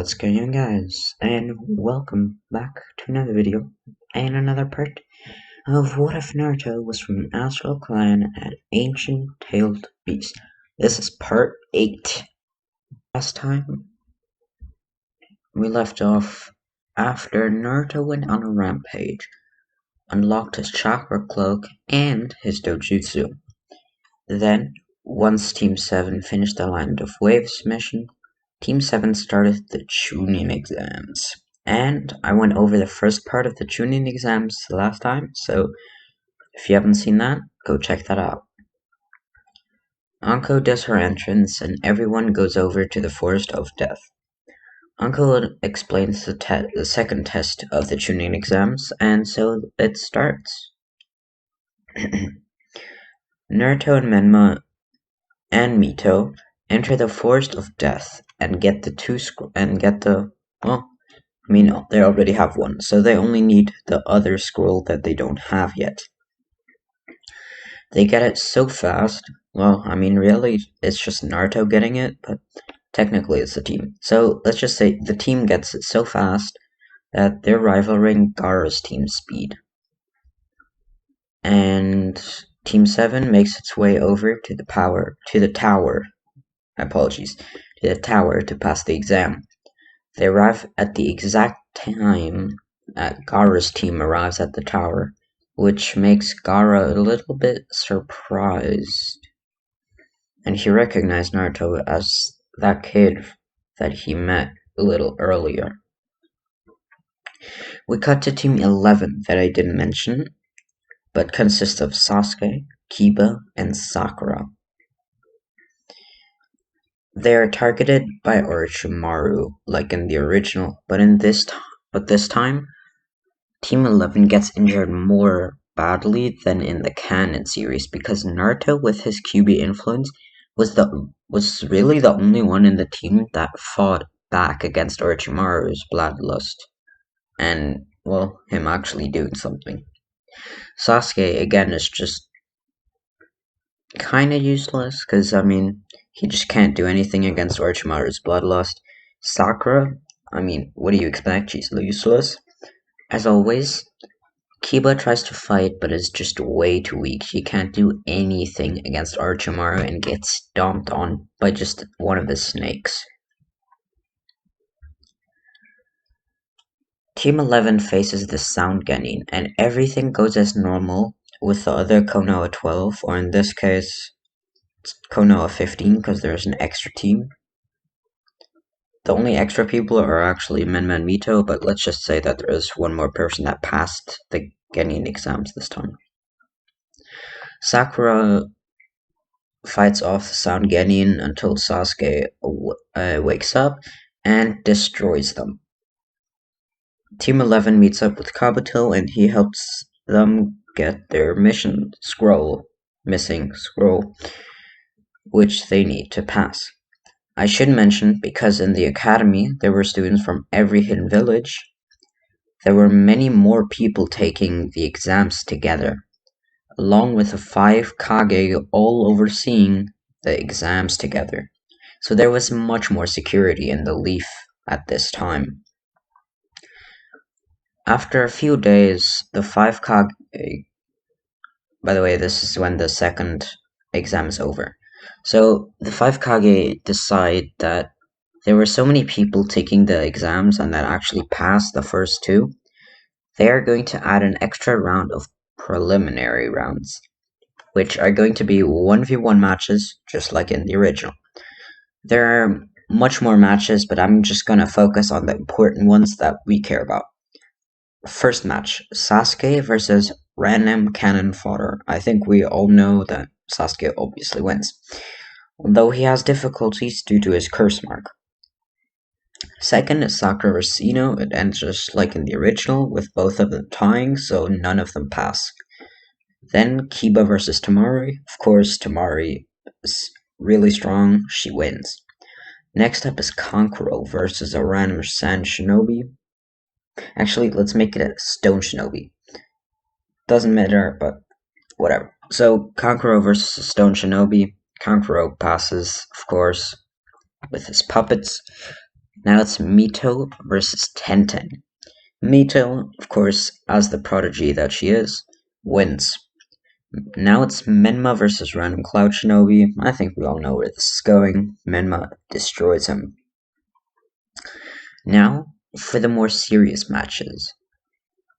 What's going on, guys, and welcome back to another video and another part of What If Naruto Was from an Astral Clan at Ancient Tailed Beast. This is part 8. Last time we left off after Naruto went on a rampage, unlocked his chakra cloak and his dojutsu. Then, once Team 7 finished the Land of Waves mission, Team 7 started the Chunin exams, and I went over the first part of the Chunin exams last time, so if you haven't seen that, go check that out. Anko does her entrance, and everyone goes over to the Forest of Death. Anko explains the second test of the Chunin exams, and so it starts. Naruto and Menma and Mito enter the Forest of Death and get they already have one, so they only need the other scroll that they don't have yet. They get it so fast, really, it's just Naruto getting it, but technically it's the team. So let's just say the team gets it so fast that they're rivaling Gaara's team speed. And Team 7 makes its way over to the tower to pass the exam. They arrive at the exact time that Gaara's team arrives at the tower, which makes Gaara a little bit surprised. And he recognized Naruto as that kid that he met a little earlier. We cut to Team 11 that I didn't mention, but consists of Sasuke, Kiba, and Sakura. They are targeted by Orochimaru, like in the original, but this time, Team 11 gets injured more badly than in the canon series, because Naruto, with his QB influence, was really the only one in the team that fought back against Orochimaru's bloodlust, and, well, him actually doing something. Sasuke, again, is just kinda useless, because, he just can't do anything against Orochimaru's bloodlust. Sakura, what do you expect? She's useless. As always, Kiba tries to fight, but is just way too weak. She can't do anything against Orochimaru and gets stomped on by just one of the snakes. Team 11 faces the Sound Genin, and everything goes as normal with the other Konoha 12, or in this case, Konoha 15, because there's an extra team. The only extra people are actually Menma and Mito, but let's just say that there is one more person that passed the Genin exams this time. Sakura fights off the Sound Genin until Sasuke wakes up and destroys them. Team 11 meets up with Kabuto, and he helps them get their missing scroll, which they need to pass. I should mention, because in the academy there were students from every hidden village, there were many more people taking the exams together, along with the 5 Kage all overseeing the exams together. So there was much more security in the Leaf at this time. After a few days, the 5 Kage... By the way, this is when the second exam is over. So the 5 Kage decide that there were so many people taking the exams and that actually passed the first 2, they are going to add an extra round of preliminary rounds, which are going to be 1v1 matches, just like in the original. There are much more matches, but I'm just going to focus on the important ones that we care about. First match, Sasuke versus random cannon fodder. I think we all know that Sasuke obviously wins, though he has difficulties due to his curse mark. Second is Sakura versus Ino. It ends just like in the original, with both of them tying, so none of them pass. Then Kiba versus Temari. Of course, Temari is really strong, she wins. Next up is Kankuro versus a random Sand Shinobi. Actually, let's make it a Stone Shinobi. Doesn't matter, but whatever. So, Kankuro versus a Stone Shinobi. Kankuro passes, of course, with his puppets. Now it's Mito versus Tenten. Mito, of course, as the prodigy that she is, wins. Now it's Menma versus Random Cloud Shinobi. I think we all know where this is going. Menma destroys him. Now, for the more serious matches.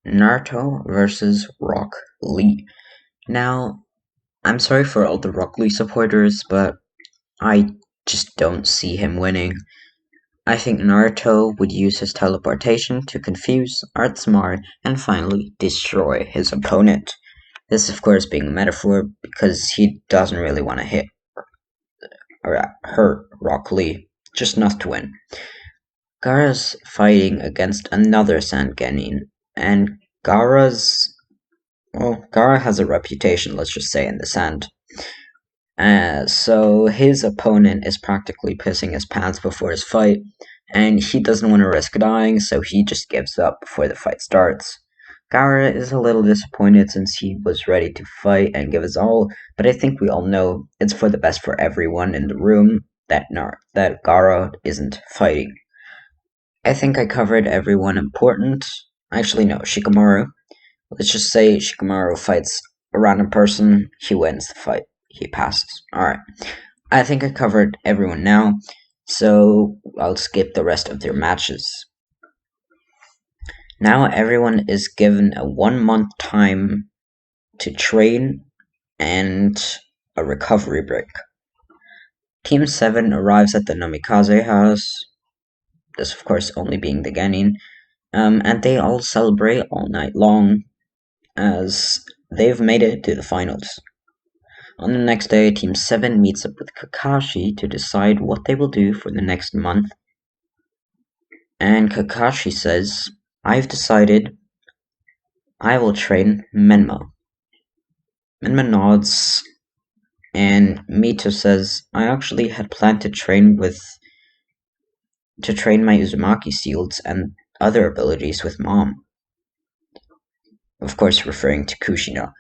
Naruto versus Rock Lee. Now, I'm sorry for all the Rock Lee supporters, but I just don't see him winning. I think Naruto would use his teleportation to confuse, outsmart, and finally destroy his opponent. This, of course, being a metaphor because he doesn't really want to hit or hurt Rock Lee, just not to win. Gaara's fighting against another Sand Genin, and Gaara has a reputation, let's just say, in the sand. So his opponent is practically pissing his pants before his fight, and he doesn't want to risk dying, so he just gives up before the fight starts. Gaara is a little disappointed since he was ready to fight and give his all, but I think we all know it's for the best for everyone in the room that Gaara isn't fighting. I think I covered everyone important. Actually, no, Shikamaru. Let's just say Shikamaru fights a random person, he wins the fight. He passes. Alright. I think I covered everyone now, so I'll skip the rest of their matches. Now everyone is given a 1 month time to train and a recovery break. Team 7 arrives at the Namikaze house, this of course only being the Genin, and they all celebrate all night long as they've made it to the finals. On the next day, Team 7 meets up with Kakashi to decide what they will do for the next month. And Kakashi says, I've decided I will train Menma. Menma nods, and Mito says, I actually had planned to train my Uzumaki shields and other abilities with Mom. Of course, referring to Kushina.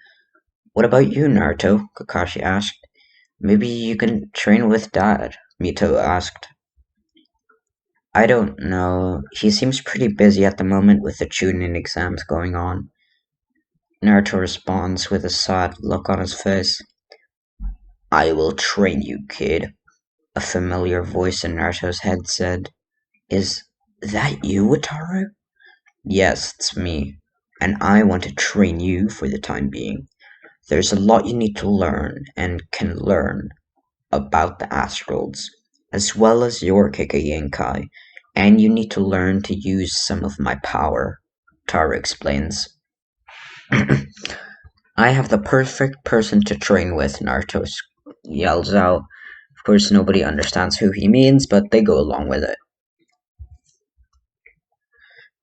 What about you, Naruto? Kakashi asked. Maybe you can train with Dad, Mito asked. I don't know. He seems pretty busy at the moment with the Chunin exams going on. Naruto responds with a sad look on his face. I will train you, kid. A familiar voice in Naruto's head said. Is that you, Wataru? Yes, it's me. And I want to train you for the time being. There's a lot you need to learn and can learn about the astrals, as well as your Kekkei, and you need to learn to use some of my power, Tara explains. I have the perfect person to train with, Naruto yells out. Of course, nobody understands who he means, but they go along with it.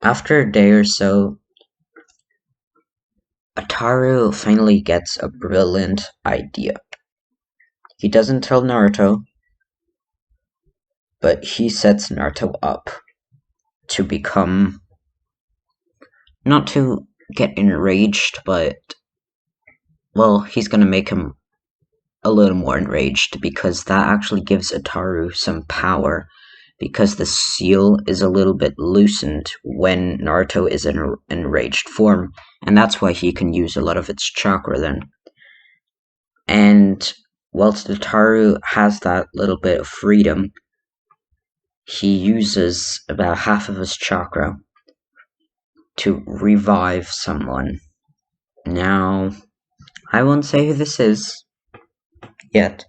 After a day or so, Ataru finally gets a brilliant idea. He doesn't tell Naruto, but he sets Naruto up to become, not to get enraged, but, well, he's gonna make him a little more enraged, because that actually gives Ataru some power, because the seal is a little bit loosened when Naruto is in an enraged form, and that's why he can use a lot of its chakra then. And whilst Ataru has that little bit of freedom, he uses about half of his chakra to revive someone. Now, I won't say who this is yet.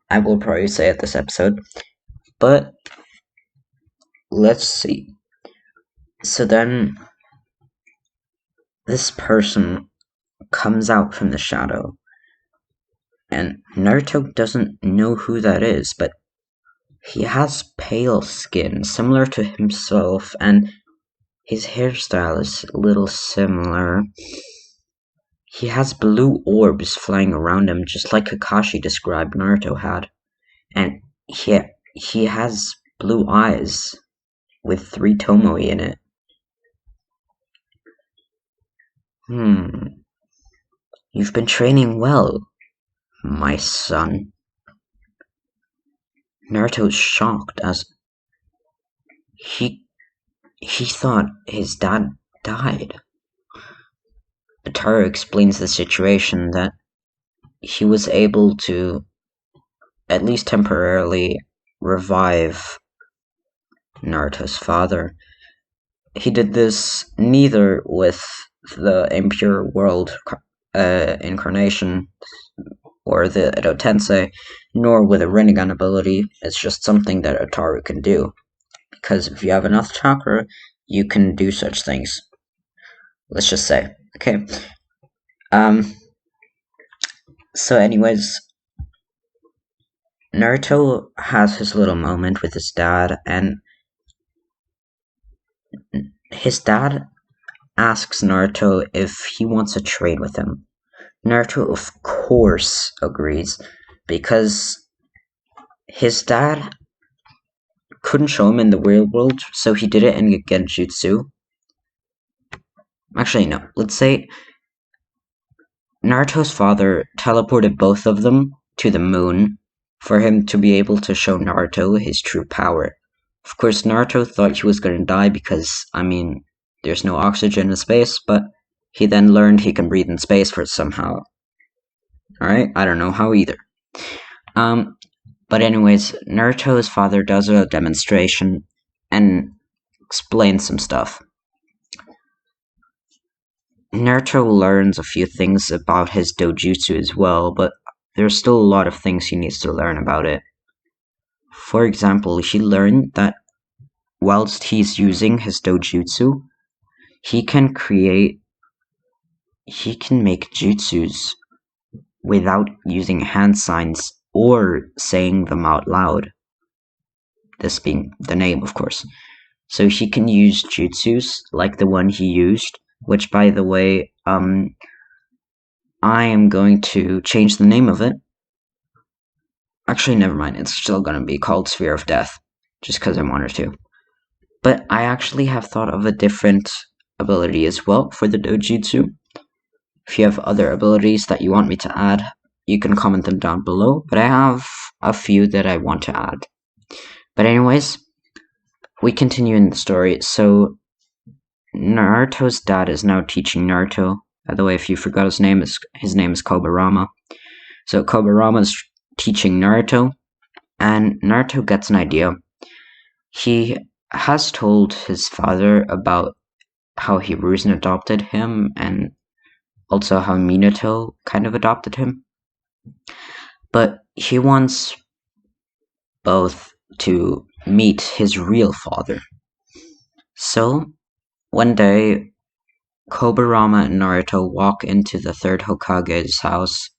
I will probably say it this episode, but let's see. So then, this person comes out from the shadow, and Naruto doesn't know who that is, but he has pale skin, similar to himself, and his hairstyle is a little similar. He has blue orbs flying around him, just like Kakashi described Naruto had. And he has blue eyes with 3 Tomoe in it. You've been training well, my son. Naruto is shocked as he he thought his dad died. Ataru explains the situation that he was able to, at least temporarily, revive Naruto's father. He did this neither with the Impure World incarnation or the Edo Tensei, nor with a Rinnegan ability. It's just something that Ataru can do. Because if you have enough chakra, you can do such things. Let's just say. Okay. So anyways, Naruto has his little moment with his dad, and his dad asks Naruto if he wants to trade with him. Naruto, of course, agrees, because his dad couldn't show him in the real world, so he did it in Genjutsu. Actually, no. Let's say Naruto's father teleported both of them to the moon for him to be able to show Naruto his true power. Of course, Naruto thought he was going to die because, there's no oxygen in space, but he then learned he can breathe in space for somehow. Alright, I don't know how either. But anyways, Naruto's father does a demonstration and explains some stuff. Naruto learns a few things about his dojutsu as well, but there's still a lot of things he needs to learn about it. For example, he learned that whilst he's using his dojutsu, he can make jutsus without using hand signs or saying them out loud. This being the name, of course. So he can use jutsus like the one he used, which, by the way, I am going to change the name of it. Actually, never mind. It's still going to be called Sphere of Death, just because I wanted to. But I actually have thought of a different ability as well for the dojutsu. If you have other abilities that you want me to add, you can comment them down below, but I have a few that I want to add. But anyways, we continue in the story. So Naruto's dad is now teaching Naruto. By the way, if you forgot his name is Kobarama. So Kobarama is teaching Naruto, and Naruto gets an idea. He has told his father about how Hiruzen adopted him, and also how Minato kind of adopted him. But he wants both to meet his real father. So, one day, Kobarama and Naruto walk into the third Hokage's house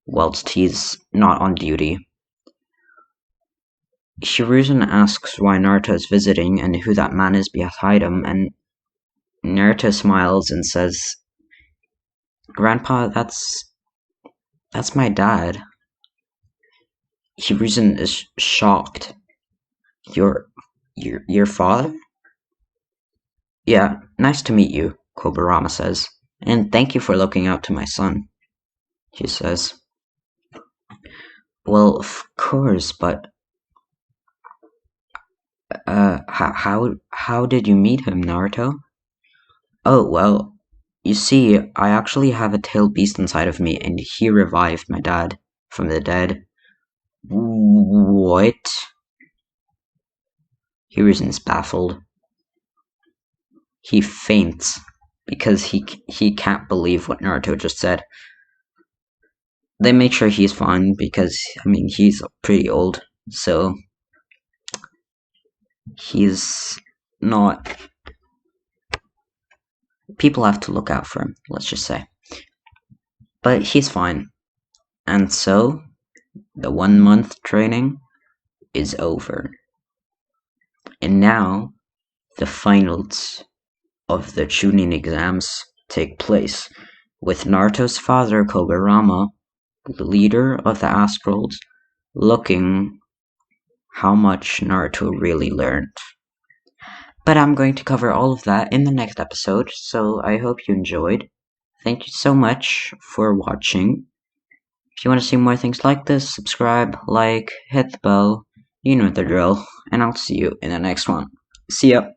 whilst he's not on duty. Hiruzen asks why Naruto is visiting and who that man is behind him, and Naruto smiles and says, "Grandpa, that's my dad." Hiruzen is shocked. Your father? Yeah, nice to meet you, Kobarama says. And thank you for looking out to my son, he says. Well, of course, but how did you meet him, Naruto? Oh, well, you see, I actually have a tailed beast inside of me, and he revived my dad from the dead. What? Hiruzen's baffled. He faints because he can't believe what Naruto just said. They make sure he's fine because, he's pretty old, so he's not... People have to look out for him, let's just say. But he's fine. And so, the 1 month training is over. And now, the finals of the Chunin exams take place, with Naruto's father, Kobarama, the leader of the Astrals, looking how much Naruto really learned. But I'm going to cover all of that in the next episode, so I hope you enjoyed. Thank you so much for watching. If you want to see more things like this, subscribe, like, hit the bell, you know the drill, and I'll see you in the next one. See ya.